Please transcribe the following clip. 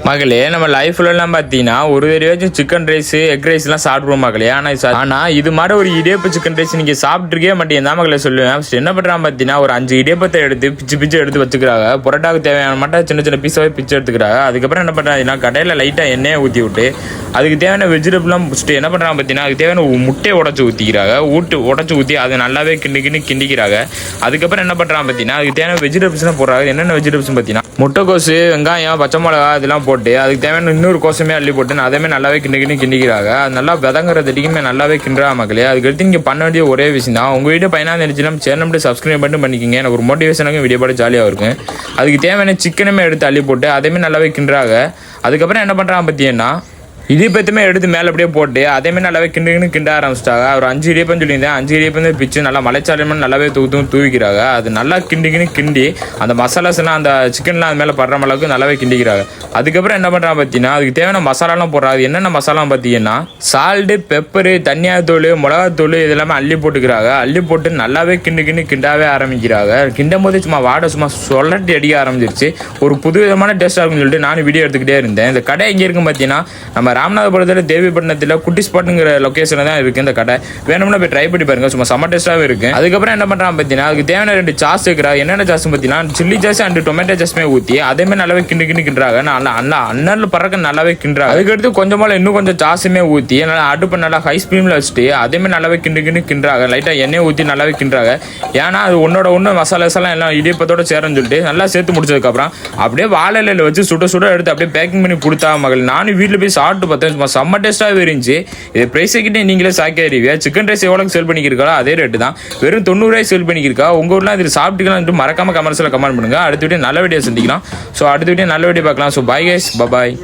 மகளே நம்ம லைஃப்லலாம் பார்த்தீங்கன்னா ஒரு தடவையாச்சும் சிக்கன் ரைஸ் எக் ரைஸ்லாம் சாப்பிடுவோம் மகளே. ஆனால் இது மாதிரி ஒரு இடியப்ப சிக்கன் ரைஸ் நீங்கள் சாப்பிட்ருக்கே மாட்டேன் தான் மகளை சொல்லுவேன். ஃபஸ்ட் என்ன பண்ணுறான் பார்த்தீங்கன்னா ஒரு 5 இடியப்பத்தை எடுத்து பிச்சு எடுத்து வச்சுக்கிறாங்க. புரோட்டாவுக்கு தேவையான மட்டும் சின்ன பீஸாகவே பிச்சு எடுத்துக்கிறாங்க. அதுக்கப்புறம் என்ன பண்ணுறாங்கன்னா கடையில் லைட்டாக எண்ணெயை ஊற்றி விட்டு அதுக்கு தேவையான வெஜிடபிள்லாம் ஃபஸ்ட்டு என்ன பண்ணுறாங்க பார்த்தீங்கன்னா அதுக்கு தேவையான முட்டையை உடச்சி ஊற்றிக்கிறாங்க. உடச்சி ஊற்றி அதை நல்லாவே கிண்டிக்கிறாங்க. அதுக்கப்புறம் என்ன பண்ணுறாங்க பார்த்தீங்கன்னா அதுக்கு தேவையான வெஜிடபிள்ஸ்லாம் போடுறாங்க. என்னென்ன வெஜிடபிள்ஸ் பார்த்தீங்கன்னா முட்டைக்கோசு, வெங்காயம், பச்சை மிளகா இதெல்லாம் போட்டு அதுக்கு தேவையான இன்னொரு கோசமே அள்ளி போட்டு அதேமே நல்லாவே கிண்டிக்கிறாங்க. அது நல்லா விதங்குறதுக்குமே நல்லாவே கிண்டுறா மக்களே. அதுக்கடுத்து நீங்கள் பண்ண வேண்டிய ஒரே விஷயம் தான், உங்கள் வீடியோ பையனாக இருந்துச்சுன்னா சேனல் சப்ஸ்கிரைப் பண்ணிக்கிங்க. எனக்கு ஒரு மோட்டிவேஷனாக வீடியோ பாட்டு ஜாலியாக இருக்கும். அதுக்கு தேவையான சிக்கனுமே எடுத்து அள்ளி போட்டு அதேமே நல்லாவே கிண்டுறாங்க. அதுக்கப்புறம் என்ன பண்ணுறாங்க பார்த்தீங்கன்னா இடியப்பத்துமே எடுத்து மேலே அப்படியே போட்டு அதேமாதிரி நல்லாவே கிண்ட ஆரம்பிச்சிட்டாங்க. ஒரு 5 இடியப்பம் சொல்லியிருந்தேன். 5 இடியப்பம் பிச்சு நல்லா மலைச்சாலையுமே நல்லாவே தூவிக்கிறாங்க. அது நல்லா கிண்டி அந்த மசாலாஸ்லாம் அந்த சிக்கன்லாம் அது மேலே படுற அளவுக்கு நல்லாவே கிண்டிக்கிறாங்க. அதுக்கப்புறம் என்ன பண்ணுறாங்க பார்த்தீங்கன்னா அதுக்கு தேவையான மசாலாலாம் போடுறாங்க. என்னென்ன மசாலாம் பார்த்தீங்கன்னா சால்ட்டு, பெப்பரு, தனியாத்தூள், மிளகாத்தூள் இதெல்லாமே அள்ளி போட்டுக்கிறாங்க. அள்ளி போட்டு நல்லாவே கிண்டாவே ஆரம்பிக்கிறாங்க. கிண்டும் போது சும்மா வாடை சும்மா சொல்லட்டி அடிக்க ஆரம்பிச்சிருச்சு. ஒரு புது விதமான டேஸ்ட்டாக இருக்குன்னு சொல்லிட்டு நானும் வீடியோ எடுத்துக்கிட்டே இருந்தேன். இந்த கடை எங்கே இருக்குன்னு பார்த்தீங்கன்னா நம்ம ராமநாதபுரத்தில் தேவிப்பட்டினத்தில் குட்டி ஸ்பாட்டுங்கிற லொக்கேஷனில் தான் இருக்குது இந்த கடை. வேணும்னா போய் ட்ரை பண்ணி பாருங்க, சும்மா செம்ம டேஸ்ட்டாகவே இருக்குது. அதுக்கப்புறம் என்ன பண்ணுறாங்க பார்த்தீங்கன்னா அதுக்கு தேவையான 2 சாஸ் இருக்கிறாங்க. என்னென்ன சாஸ் பார்த்தீங்கன்னா சில்லி சாஸ் அண்ட் டொமேட்டோ சாஸ்மே ஊற்றி அதேமாதிரி நல்லாவே கிண்டுறாங்க. நல்லா அண்ணல் பறக்க நல்லாவே கிண்டுறாங்க. அதுக்கடுத்து கொஞ்சமாக இன்னும் கொஞ்சம் சாஸுமே ஊற்றி நல்லா அடுப்பு நல்லா ஹை ஸ்பீடில் வச்சுட்டு அதேமாதிரி நல்லாவே கிண்டுறாங்க. லைட்டாக எண்ணெய் ஊற்றி நல்லாவே கிண்டுறாங்க. ஏன்னா அது ஒன்று மசாலாஸெல்லாம் எல்லாம் இடியப்பத்தோட சேரன்னு சொல்லிட்டு நல்லா சேர்த்து முடிச்சதுக்கப்புறம் அப்படியே வாழையில வச்சு சுட எடுத்து அப்படியே பேக்கிங் பண்ணி கொடுத்தா மகள். நானும் வீட்டில் போய் சாப்பிட்டு பார்த்தேன், செம்ம டேஸ்ட்டாகவே இருந்துச்சு. இது ப்ரைஸுக்கிட்டே நீங்களே சாக்கியா சிக்கன் ரைஸ் எவ்வளோக்கு சேல் பண்ணிக்கிறீங்களோ அதே ரேட்டு தான், வெறும் 90 ரூபாய் சேல் பண்ணிக்கிறா. உங்கள் ஊரில் இது சாப்பிட்டுக்கலாம் மறக்காம கமெண்ட்ஸில் கமெண்ட் பண்ணுங்க. அடுத்த வீடியோ நல்ல வீடியோ சந்திக்கலாம். ஸோ அடுத்த வீடியோ நல்ல வீடியோ பார்க்கலாம். ஸோ பாய் கைஸ், பாய்.